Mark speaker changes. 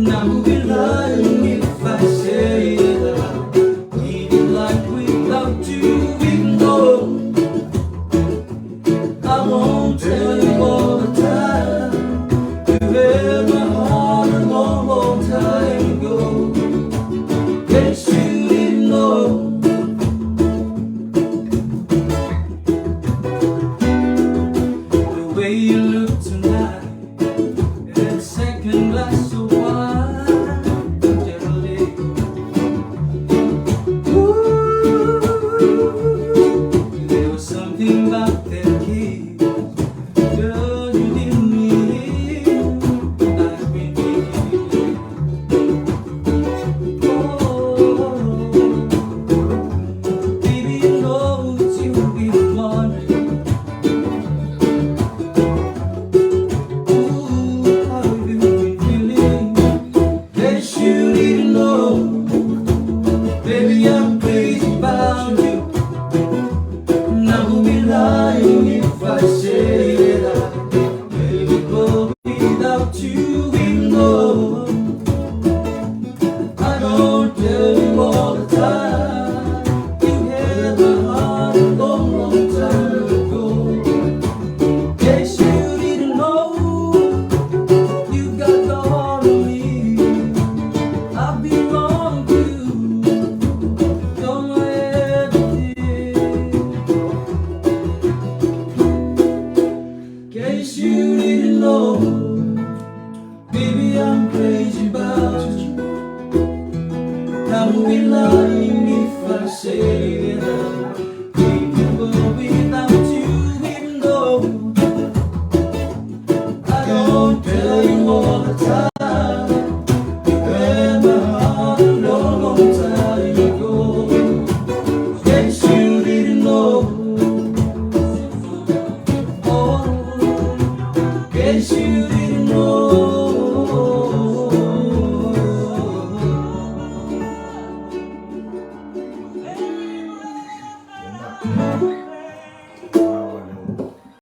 Speaker 1: I would be lying if I say that I need it like without you, even though I won't tell you all the time. You held my heart a long, long time ago. Guess you didn't know. The way you look tonight, that second glass of wine, gently. Ooh, there was something about that kiss, girl, you didn't mean like we did. Oh, baby, you know that you'll be wondering. You didn't know, baby, I'm crazy about you. And I would be lying if I say that I really go without you, even though I don't tell you all the time. You had my heart a long, long time ago. Guess you didn't know, you got the heart of me. I belong to you, you're my everything. Guess you didn't know, baby, I'm crazy about you. I would be lying if I say that I can't go without you, even though I don't tell you all the time. Guess you didn't know. Oh, guess you didn't know.